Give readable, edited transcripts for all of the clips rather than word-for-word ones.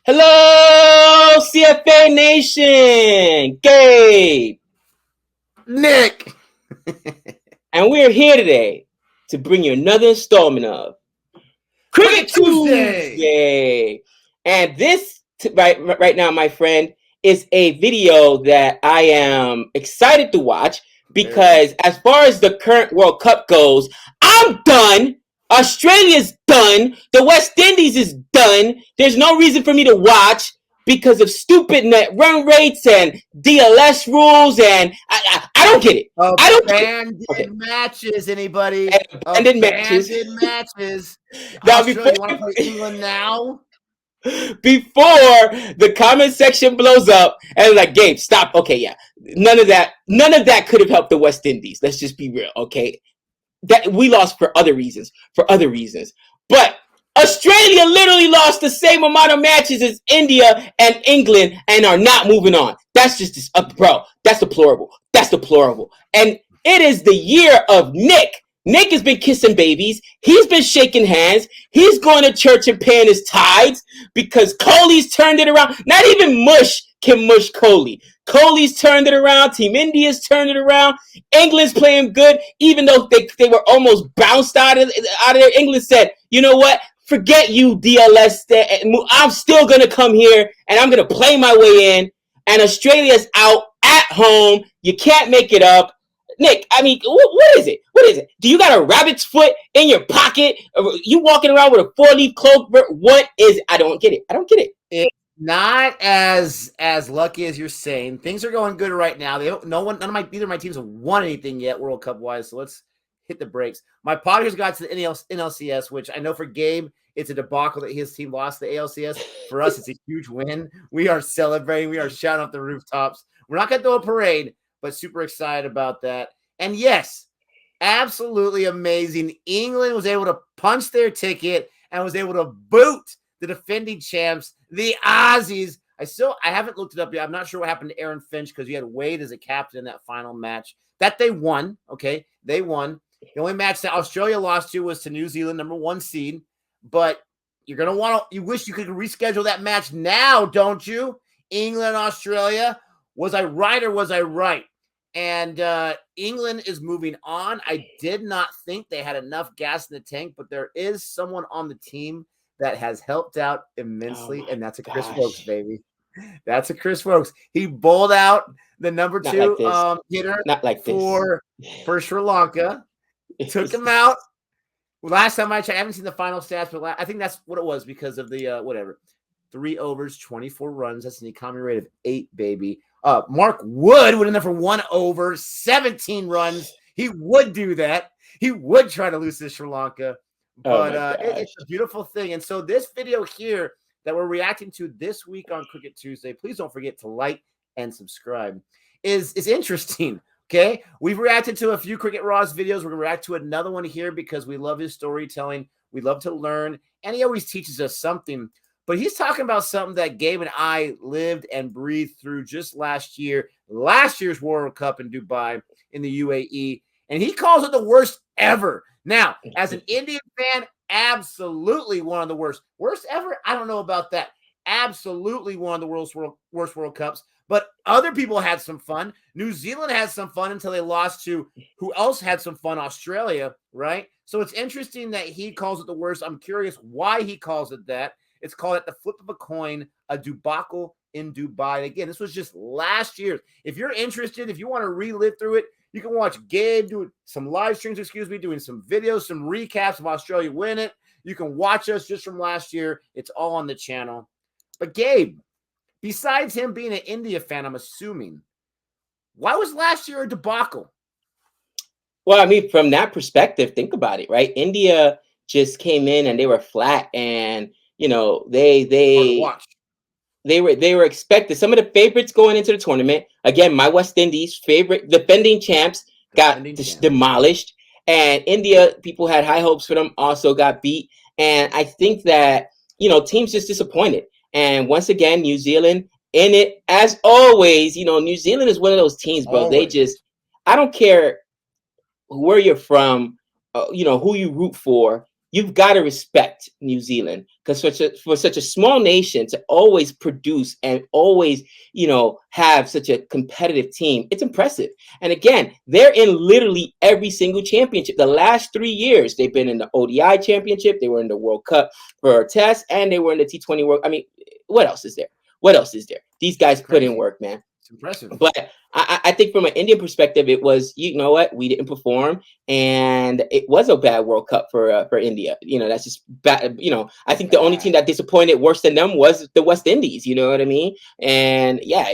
Hello, CFA Nation! Gabe! Nick! And we're here today to bring you another installment of Cricket Tuesday! And this, right now, my friend, is a video that I am excited to watch because as far as the current World Cup goes, I'm done. Australia's done. The West Indies is done. There's no reason for me to watch because of stupid net run rates and DLS rules, and I don't get it. I don't Abandoned matches, anybody? Abandoned matches. Now, Australia, you want to play England now? Before the comment section blows up and like, Gabe, stop. Okay, yeah, none of that could have helped the West Indies. Let's just be real, okay? That we lost for other reasons. But Australia literally lost the same amount of matches as India and England and are not moving on. That's just bro. That's deplorable. And it is the year of Nick. Nick has been kissing babies. He's been shaking hands. He's going to church and paying his tithes because Kohli's turned it around. Not even Mush can mush Kohli. Kohli's turned it around. Team India's turned it around. England's playing good, even though they were almost bounced out of there. England said, you know what? Forget you, DLS. I'm still going to come here, and I'm going to play my way in. And Australia's out at home. You can't make it up. Nick, I mean, what is it? Do you got a rabbit's foot in your pocket? You walking around with a 4-leaf cloak? What is it? I don't get it. It's not as lucky as you're saying. Things are going good right now. Neither of my teams have won anything yet, World Cup wise. So let's hit the brakes. My Padres got to the NLCS, which I know for Gabe, it's a debacle that his team lost the ALCS. For us, it's a huge win. We are celebrating. We are shouting off the rooftops. We're not going to throw a parade, but super excited about that. And yes, absolutely amazing. England was able to punch their ticket and was able to boot the defending champs, the Aussies. I haven't looked it up yet. I'm not sure what happened to Aaron Finch because you had Wade as a captain in that final match that they won. Okay, they won. The only match that Australia lost to was to New Zealand, number 1 seed. But you're going to you wish you could reschedule that match now, don't you? England, Australia. Was I right or was I right? And England is moving on. I did not think they had enough gas in the tank, but there is someone on the team that has helped out immensely, and that's a Chris Wokes, baby. That's a Chris Wokes. He bowled out the number 2 hitter for Sri Lanka. Took him out. Last time I checked, I haven't seen the final stats, but I think that's what it was because of the 3 overs, 24 runs. That's an economy rate of 8, baby. Mark Wood would end up for 1 over, 17 runs. He would do that. He would try to lose to Sri Lanka. But it's a beautiful thing. And so this video here that we're reacting to this week on Cricket Tuesday, please don't forget to like and subscribe, is interesting. Okay, we've reacted to a few Cricket Raaz videos. We're going to react to another one here because we love his storytelling. We love to learn, and he always teaches us something. But he's talking about something that Gabe and I lived and breathed through just last year's World Cup in Dubai in the UAE, and he calls it the worst ever. Now, as an Indian fan, absolutely one of the worst. Worst ever? I don't know about that. Absolutely one of the worst World Cups. But other people had some fun. New Zealand had some fun until they lost to who else had some fun? Australia, right? So it's interesting that he calls it the worst. I'm curious why he calls it that. It's called the flip of a coin, a debacle in Dubai. And again, this was just last year. If you're interested, if you want to relive through it, you can watch Gabe doing some live streams, doing some videos, some recaps of Australia winning it. You can watch us just from last year. It's all on the channel. But Gabe, besides him being an India fan, I'm assuming, why was last year a debacle? Well, I mean, from that perspective, think about it, right? India just came in and they were flat, and you know they were expected. Some of the favorites going into the tournament. Again, my West Indies favorite defending champs got demolished, and India, people had high hopes for them, also got beat. And I think that teams just disappointed. And once again, New Zealand in it, as always. New Zealand is one of those teams, bro. Always. They just, I don't care where you're from, who you root for. you've got to respect New Zealand because for such a small nation to always produce and always, have such a competitive team, it's impressive. And again, they're in literally every single championship. The last 3 years, they've been in the ODI championship, they were in the World Cup for a test, and they were in the T20 World. I mean, what else is there? What else is there? These guys put in Crazy. work, man. It's impressive. But I think from an Indian perspective, it was, you know what, we didn't perform, and it was a bad World Cup for India. That's just bad. I think the only team Bad. that disappointed worse than them was the West Indies. You know what I mean? And yeah,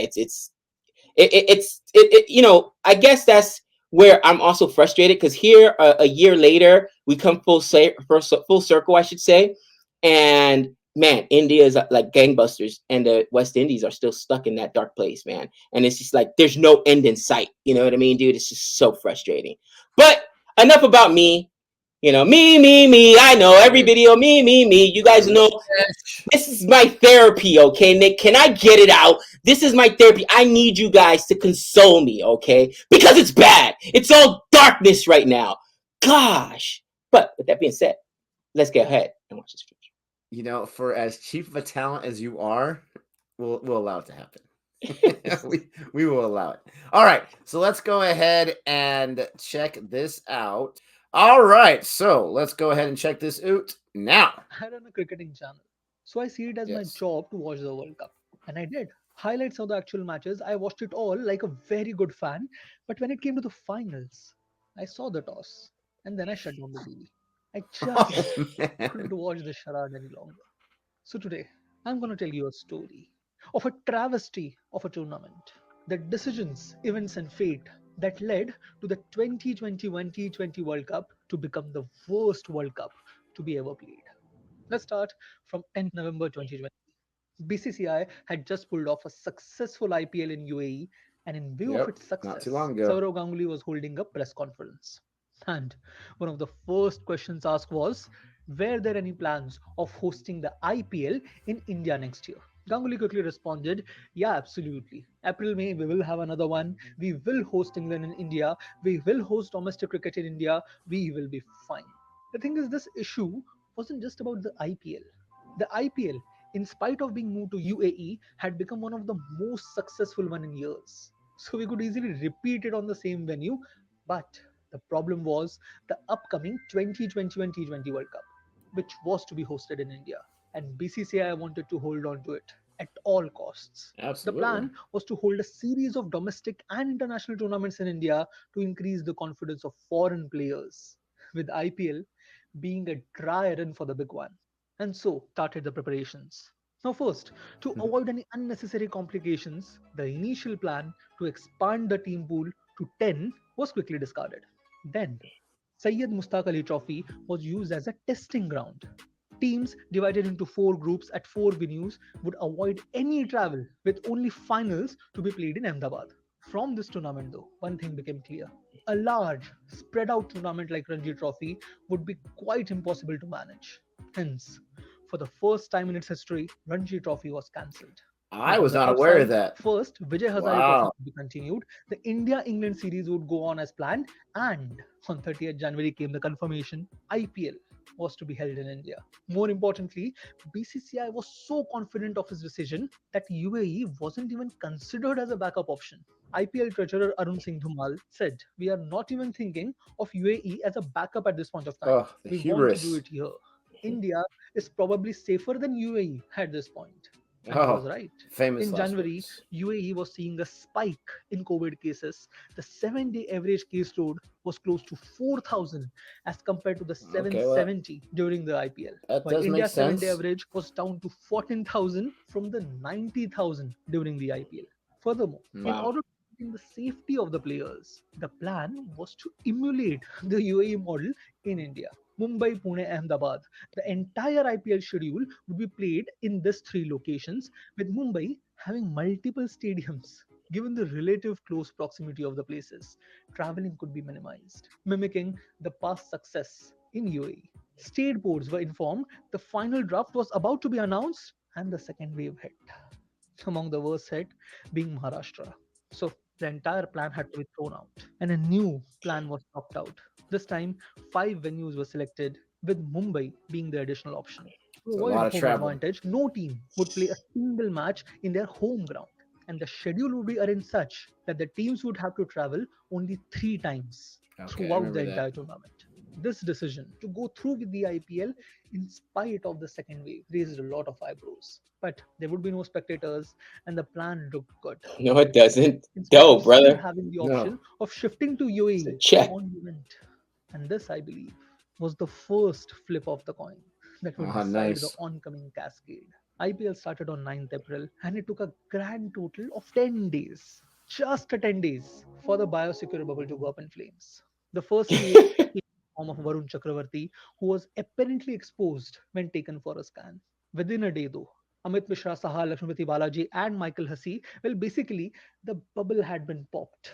I guess that's where I'm also frustrated because here a year later we come full circle, I should say, and man, India is like gangbusters, and the West Indies are still stuck in that dark place, man. And it's just like there's no end in sight. You know what I mean, dude? It's just so frustrating. But enough about me. Me. I know every video, me. You guys know this is my therapy, okay, Nick? Can I get it out? This is my therapy. I need you guys to console me, okay? Because it's bad. It's all darkness right now. Gosh. But with that being said, let's get ahead and watch this feature. For as cheap of a talent as you are, we'll allow it to happen. we will allow it. All right, so let's go ahead and check this out. All right, so let's go ahead and check this out now. I run a cricketing channel, so I see it as my Yes. job to watch the World Cup. And I did. Highlights of the actual matches, I watched it all like a very good fan. But when it came to the finals, I saw the toss and then I shut down the TV. I just Oh, man. couldn't watch the charade any longer. So today, I'm going to tell you a story of a travesty of a tournament, the decisions, events, and fate that led to the 2020 2020 World Cup to become the worst World Cup to be ever played. Let's start from 10th November 2020. BCCI had just pulled off a successful IPL in UAE, and in view of Yep, its not too success, long ago. Saurav Ganguly was holding a press conference. And one of the first questions asked was, were there any plans of hosting the IPL in India next year? Ganguly quickly responded, yeah, absolutely. April, May, we will have another one. We will host England in India. We will host domestic cricket in India. We will be fine. The thing is, this issue wasn't just about the IPL. The IPL, in spite of being moved to UAE, had become one of the most successful one in years. So we could easily repeat it on the same venue. But the problem was the upcoming 2020 T20 World Cup, which was to be hosted in India. And BCCI wanted to hold on to it at all costs. The Absolutely. plan was to hold a series of domestic and international tournaments in India to increase the confidence of foreign players, with IPL being a dry run for the big one. And so started the preparations. Now, first, to avoid any unnecessary complications, the initial plan to expand the team pool to 10 was quickly discarded. Then, Syed Mustaq Ali Trophy was used as a testing ground. Teams divided into four groups at four venues would avoid any travel, with only finals to be played in Ahmedabad. From this tournament, though, one thing became clear. A large, spread out tournament like Ranji Trophy would be quite impossible to manage. Hence, for the first time in its history, Ranji Trophy was cancelled. I But on was the not aware of upside, that. first, Vijay Hazare Trophy Wow. would be continued, the India England series would go on as planned, and on 30th January came the confirmation IPL was to be held in India. More importantly, BCCI was so confident of his decision that UAE wasn't even considered as a backup option. IPL treasurer Arun Singh Dhumal said, we are not even thinking of UAE as a backup at this point of time. Oh, the We want to do hubris. it here. India is probably safer than UAE at this point. And he was Oh, right. famous In last January, words. UAE was seeing a spike in COVID cases. The 7-day average case load was close to 4,000 as compared to the Okay, well, 770 during the IPL, that while does make India's 7-day sense. average was down to 14,000 from the 90,000 during the IPL. Furthermore, in Wow. order to maintain the safety of the players, the plan was to emulate the UAE model in India. Mumbai, Pune, Ahmedabad. The entire IPL schedule would be played in these three locations, with Mumbai having multiple stadiums. Given the relative close proximity of the places, traveling could be minimized, mimicking the past success in UAE. State boards were informed the final draft was about to be announced, and the second wave hit. Among the worst hit being Maharashtra. So the entire plan had to be thrown out, and a new plan was chopped out. This time, five venues were selected, with Mumbai being the additional option. To It's a avoid lot of home travel. advantage, no team would play a single match in their home ground, and the schedule would be arranged such that the teams would have to travel only 3 times Okay, I throughout the remember that. entire tournament. This decision to go through with the IPL in spite of the second wave raised a lot of eyebrows. But there would be no spectators, and the plan looked good. No, it doesn't. In spite of Dope, still brother. having the No. option of shifting to It's a UAE check. on event. And this, I believe, was the first flip of the coin that would Oh, decide the nice. oncoming cascade. IPL started on 9th April and it took a grand total of 10 days, just 10 days, for the biosecure bubble to go up in flames. The first case came in the form of Varun Chakravarti, who was apparently exposed when taken for a scan. Within a day, though, Amit Mishra, Saha, Lakshmipati Balaji, and Michael Hussey, well, basically, the bubble had been popped.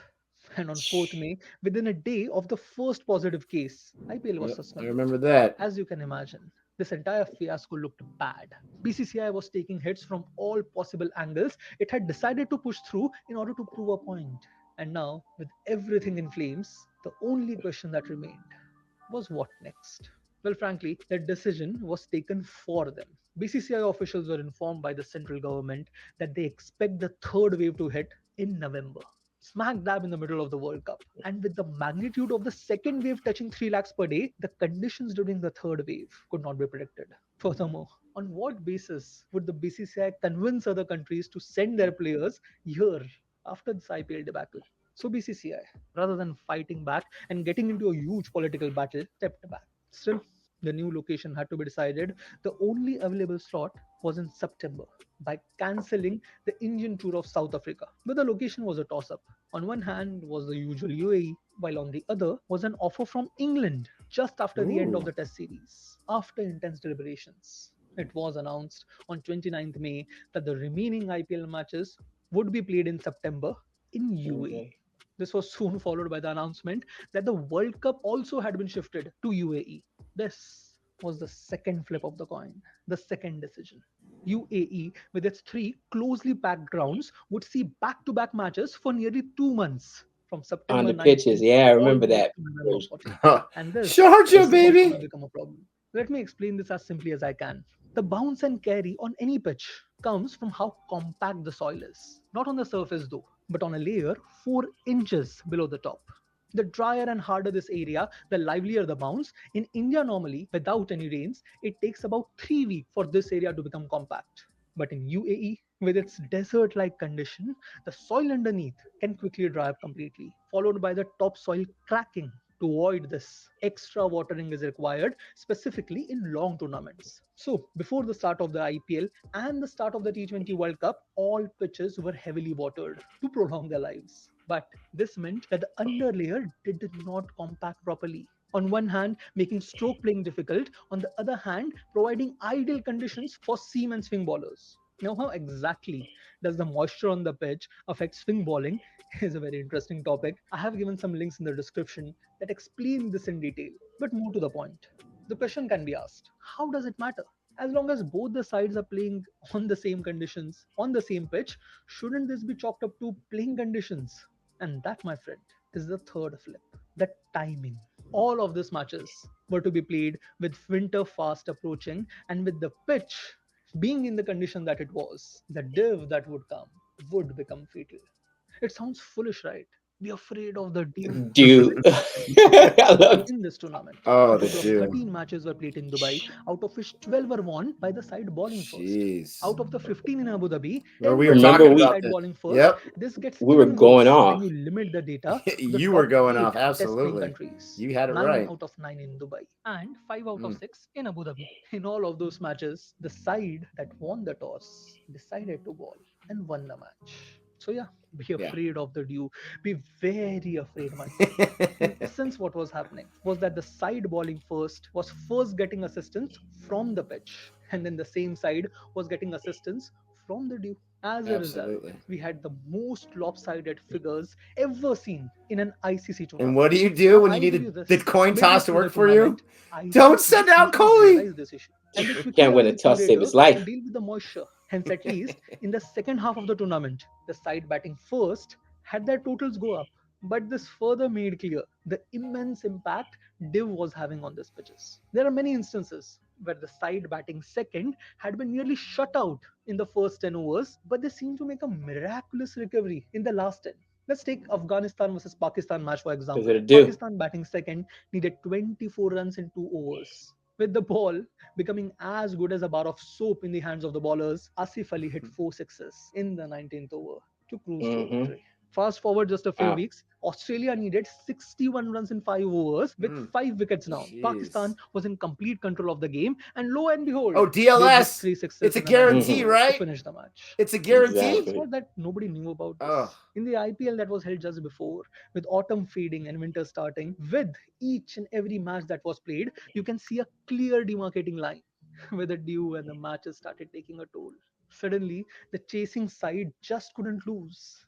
And on 4th May, within a day of the first positive case, IPL was Yep, I suspended. remember that. As you can imagine, this entire fiasco looked bad. BCCI was taking hits from all possible angles. It had decided to push through in order to prove a point. And now, with everything in flames, the only question that remained was what next? Well, frankly, that decision was taken for them. BCCI officials were informed by the central government that they expect the third wave to hit in November, smack dab in the middle of the World Cup. And with the magnitude of the second wave touching 3 lakhs per day, the conditions during the third wave could not be predicted. Furthermore, on what basis would the BCCI convince other countries to send their players here after this IPL debacle? So BCCI, rather than fighting back and getting into a huge political battle, stepped back. Still, the new location had to be decided. The only available slot was in September by cancelling the Indian tour of South Africa. But the location was a toss up. On one hand was the usual UAE, while on the other was an offer from England just after the end of Ooh. the Test series. After intense deliberations, it was announced on 29th May that the remaining IPL matches would be played in September in UAE. Okay. This was soon followed by the announcement that the World Cup also had been shifted to UAE. This was the second flip of the coin, the second decision. UAE, with its three closely packed grounds, would see back to back matches for nearly 2 months, from On September the pitches. 19th Yeah, I remember almost that. to November 14th. And this Sharjah, was going baby. to become a problem. Let me explain this as simply as I can. The bounce and carry on any pitch comes from how compact the soil is. Not on the surface though, but on a layer 4 inches below the top. The drier and harder this area, the livelier the bounce. In India, normally, without any rains, it takes about 3 weeks for this area to become compact. But in UAE, with its desert like condition, the soil underneath can quickly dry up completely, followed by the topsoil cracking. To avoid this, extra watering is required, specifically in long tournaments. So, before the start of the IPL and the start of the T20 World Cup, all pitches were heavily watered to prolong their lives. But this meant that the underlayer did not compact properly. On one hand, making stroke playing difficult, on the other hand, providing ideal conditions for seam and swing bowlers. Now, how exactly does the moisture on the pitch affect swing bowling is a very interesting topic. I have given some links in the description that explain this in detail. But more to the point, the question can be asked, how does it matter? As long as both the sides are playing on the same conditions, on the same pitch, shouldn't this be chalked up to playing conditions? And that, my friend, is the third flip, the timing. All of these matches were to be played with winter fast approaching and with the pitch being in the condition that it was, the div that would come would become fatal. It sounds foolish, right? Be afraid of the dew. Dude. I love In this tournament, a Oh, the total of dew. 13 matches were played in Dubai, out of which 12 were won by the side bowling first. Jeez. Out of the 15 in Abu Dhabi, Where 10 we were were played Remember by talking the we about side this. bowling first. Yep. This gets we were even going worse when off. you limit the data to the You were top going 8 off. test playing Absolutely. countries. You had it 9 right. out of 9 in Dubai and 5 out of Mm. 6 in Abu Dhabi. In all of those matches, the side that won the toss decided to bowl and won the match. So yeah, be Yeah. afraid of the dew. Be very afraid, my friend. In essence, what was happening was that the side bowling first was first getting assistance from the pitch, and then the same side was getting assistance from the dew. As a result, Absolutely. we had the most lopsided figures ever seen in an ICC And what tournament. do you do Now, when you I'll need give you the this. coin Midway toss to through the work for you? tournament, Don't ICC send out quickly Coley. realized this issue and they quickly Can't win asked a the toss, save curator his to life. deal with the moisture. Hence, at least in the second half of the tournament, the side batting first had their totals go up. But this further made clear the immense impact Div was having on these pitches. There are many instances where the side batting second had been nearly shut out in the first 10 overs, but they seemed to make a miraculous recovery in the last 10. Let's take Afghanistan versus Pakistan match for Because example. it'll do. Pakistan batting second needed 24 runs in 2 overs. With the ball becoming as good as a bar of soap in the hands of the bowlers, Asif Ali hit 4 sixes in the 19th over to cruise to a Mm-hmm. victory. Fast forward just a few Wow. weeks, Australia needed 61 runs in 5 overs with 5 wickets down. Jeez. Pakistan was in complete control of the game, and lo and behold, Oh, they'd hit DLS. three It's sixes a in the 19th guarantee, Mm-hmm. over to right? finish the match. It's a guarantee. It's Exactly. not that nobody knew about Oh, this. In the IPL that was held just before, with autumn fading and winter starting, with each and every match that was played, you can see a clear demarcating line where the dew and the matches started taking a toll. Suddenly, the chasing side just couldn't lose.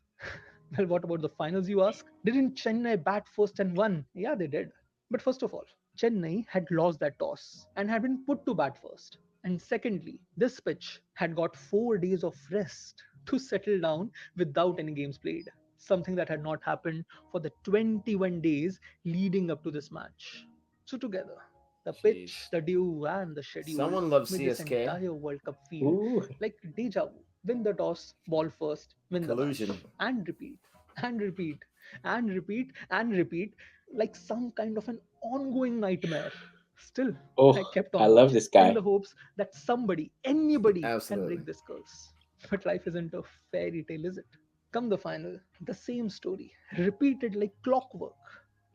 Well, what about the finals, you ask? Didn't Chennai bat first and won? Yeah, they did. But first of all, Chennai had lost that toss and had been put to bat first. And secondly, this pitch had got 4 days of rest to settle down without any games played. Something that had not happened for the 21 days leading up to this match. So, together, the pitch, jeez. the dew, and the schedule Someone loves made this CSK. entire World Cup feel Ooh. like deja vu. Win the toss, ball first, win the Collusion. match, and repeat, and repeat, and repeat, and repeat, like some kind of an ongoing nightmare. Still, I Oh, kept I on love watching this in guy. the hopes that somebody, anybody, can Absolutely. break this curse. But life isn't a fairy tale, is it? Come the final, the same story, repeated like clockwork.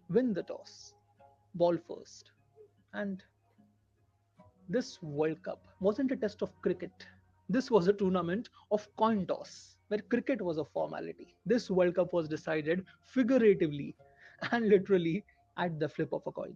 Win the toss, ball first, and this World Cup wasn't a test of cricket. This was a tournament of coin toss, where cricket was a formality. This World Cup was decided figuratively and literally at the flip of a coin.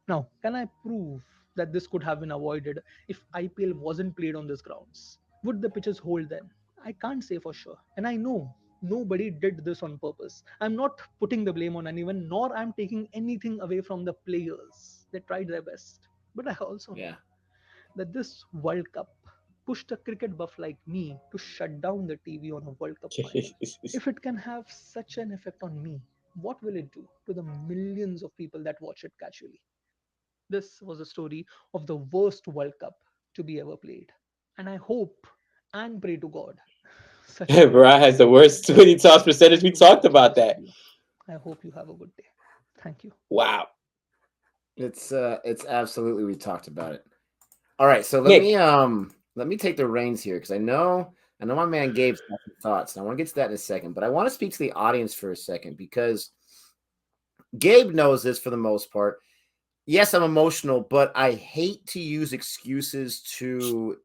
Now, can I prove that this could have been avoided if IPL wasn't played on these grounds? Would the pitches hold then? I can't say for sure. And I know nobody did this on purpose. I'm not putting the blame on anyone, nor I'm taking anything away from the players. They tried their best. But I also know Yeah. that this World Cup pushed a cricket buff like me to shut down the TV on a World Cup final. If it can have such an effect on me, what will it do to the millions of people that watch it casually? This was a story of the worst World Cup to be ever played. And I hope and pray to God such a World Bra Cup has the never worst happens. 20 toss percentage. We Thank you for talked watching about this that. video. I hope you have a good day. Thank you. Wow. It's absolutely, we talked about it. All right, so Nick. let me take the reins here because I know my man Gabe's got some thoughts, and I want to get to that in a second, but I want to speak to the audience for a second because Gabe knows this for the most part. Yes, I'm emotional, but I hate to use excuses to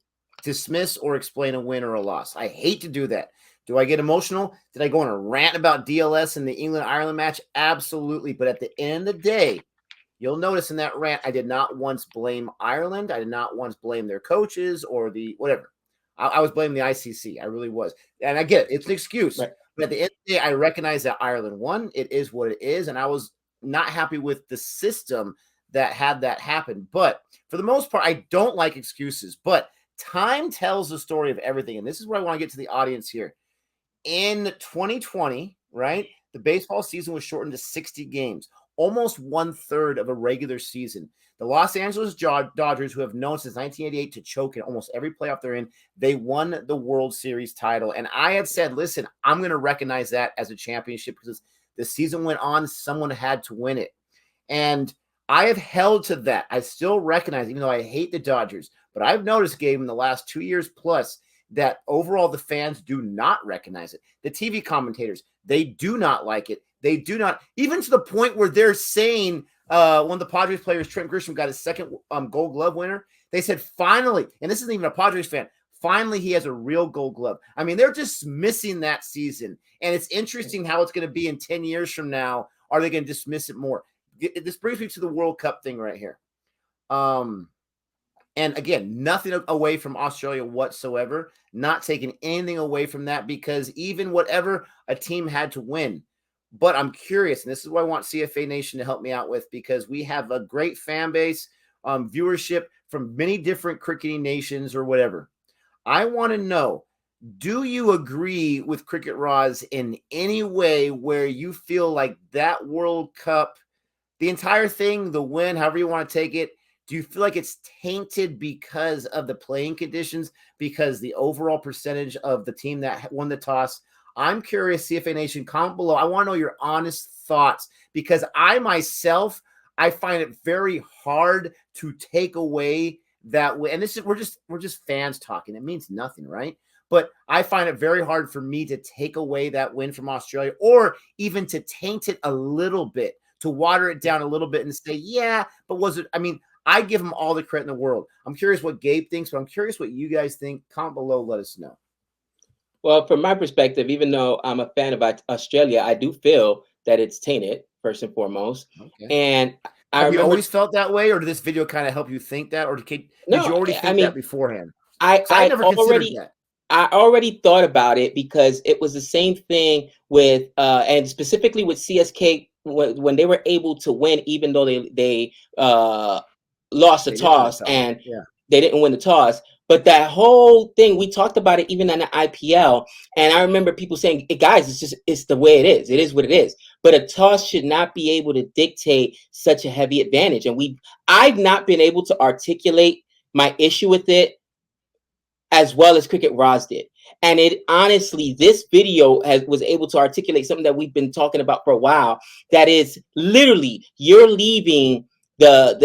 dismiss or explain a win or a loss. I hate to do that. Do I get emotional? Did I go on a rant about DLS in the England Ireland match? Absolutely. But at the end of the day, you'll notice in that rant, I did not once blame Ireland. I did not once blame their coaches or the whatever. I was blaming the ICC. I really was. And I get it. It's an excuse. Right. But at the end of the day, I recognize that Ireland won. It is what it is. And I was not happy with the system that had that happen. But for the most part, I don't like excuses. But time tells the story of everything. And this is where I want to get to the audience here. In 2020, right, the baseball season was shortened to 60 games, almost 1/3 of a regular season. The Los Angeles Dodgers, who have known since 1988 to choke in almost every playoff they're in, they won the World Series title. And I had said, listen, I'm going to recognize that as a championship because the season went on, someone had to win it. And I have held to that. I still recognize, even though I hate the Dodgers, but I've noticed, Gabe, in the last 2 years plus, that overall the fans do not recognize it. The TV commentators, they do not like it. They do not, even to the point where they're saying one of the Padres players, Trent Grisham, got his second Gold Glove winner. They said finally, and this isn't even a Padres fan, finally he has a real Gold Glove. I mean, they're just missing that season. And it's interesting how it's going to be in 10 years from now. Are they going to dismiss it more? This brings me to the World Cup thing right here. And again, nothing away from Australia whatsoever, not taking anything away from that because even whatever a team had to win. But I'm curious, and this is what I want CFA Nation to help me out with because we have a great fan base, viewership from many different cricketing nations or whatever. I want to know, Do you agree with Cricket Raaz in any way where you feel like that World Cup, the entire thing, the win, however you want to take it, do you feel like it's tainted because of the playing conditions, because the overall percentage of the team that won the toss? I'm curious, CFA Nation, comment below. I want to know your honest thoughts, because I myself, I find it very hard to take away that way. And this is we're just fans talking. It means nothing, right? But I find it very hard for me to take away that win from Australia, or even to taint it a little bit, to water it down a little bit and say, yeah, but was it? I mean, I give them all the credit in the world. I'm curious what Gabe thinks, but I'm curious what you guys think. Comment below, let us know. Well, from my perspective, even though I'm a fan of Australia, I do feel that it's tainted first and foremost. Okay. And I Have you remember, always felt that way, or did this video kind of help you think that, or did no, you already I think mean, that beforehand? I, I I never considered already, that. I already thought about it, because it was the same thing with, and specifically with CSK when they were able to win, even though they lost the They did win the toss, toss. and Yeah. they didn't win the toss. But that whole thing, we talked about it even in the IPL, and I remember people saying, hey, guys, it's the way it is. It is what it is. But a toss should not be able to dictate such a heavy advantage. And I've not been able to articulate my issue with it as well as Cricket Raaz did. And it honestly, this video was able to articulate something that we've been talking about for a while. That is literally, you're leaving the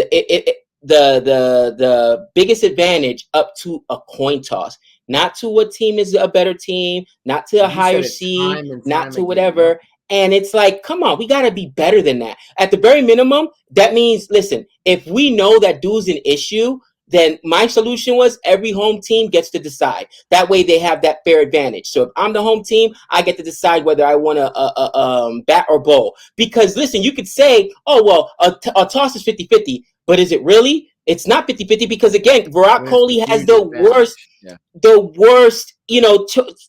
biggest advantage up to a coin toss, not to what team is a better team, not to a You said higher it seed, time and not time to again. whatever. Yep. And it's like, come on, we got to be better than that. At the very minimum, that means, listen, if we know that dude's an issue, then my solution was every home team gets to decide. That way they have that fair advantage. So if I'm the home team, I get to decide whether I want to bat or bowl. Because listen, you could say, oh, well, a toss is 50-50. But is it really? It's not 50-50, because again, Virat Kohli has the worst,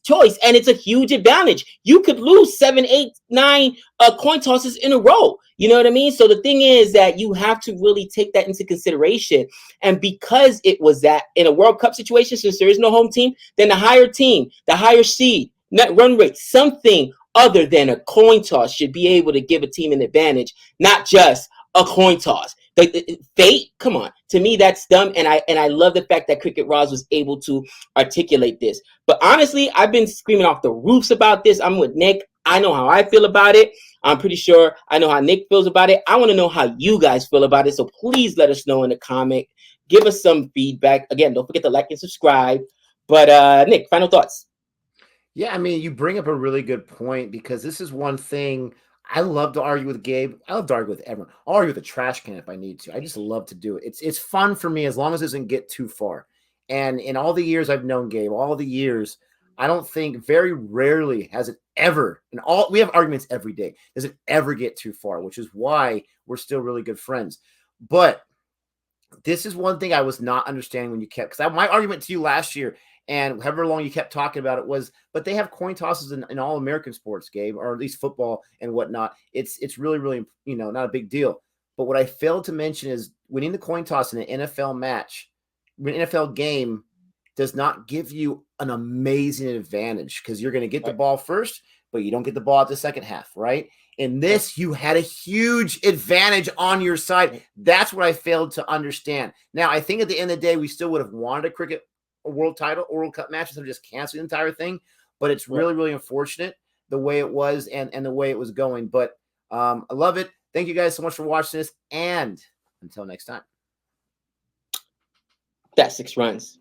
choice, and it's a huge advantage. You could lose 7, 8, 9 coin tosses in a row. You know what I mean? So the thing is that you have to really take that into consideration. And because it was that in a World Cup situation, since there is no home team, then the higher team, the higher seed, net run rate, something other than a coin toss should be able to give a team an advantage, not just a coin toss. Fate, come on. To me, that's dumb. And I love the fact that Cricket Raaz was able to articulate this. But honestly, I've been screaming off the roofs about this. I'm with Nick. I know how I feel about it. I'm pretty sure I know how Nick feels about it. I want to know how you guys feel about it. So please let us know in the comment. Give us some feedback. Again, don't forget to like and subscribe. But Nick, final thoughts. Yeah, I mean, you bring up a really good point, because this is one thing I love to argue with Gabe. I love to argue with everyone. I'll argue with the trash can if I need to. I just love to do it. It's fun for me as long as it doesn't get too far. And in all the years I've known Gabe, all the years, I don't think, very rarely has it ever, and we have arguments every day, does it ever get too far, which is why we're still really good friends. But this is one thing I was not understanding when you kept, because my argument to you last year, and however long you kept talking about it, was, but they have coin tosses in all American sports, Gabe, or at least football and whatnot. It's really, really, not a big deal. But what I failed to mention is winning the coin toss in an NFL match, an NFL game, does not give you an amazing advantage, because you're going to get the ball first, but you don't get the ball at the second half, right? In this, you had a huge advantage on your side. That's what I failed to understand. Now, I think at the end of the day, we still would have wanted a world title or World Cup match instead of just canceling the entire thing. But it's really, really unfortunate the way it was and the way it was going. But I love it. Thank you guys so much for watching this. And until next time. That's 6 runs.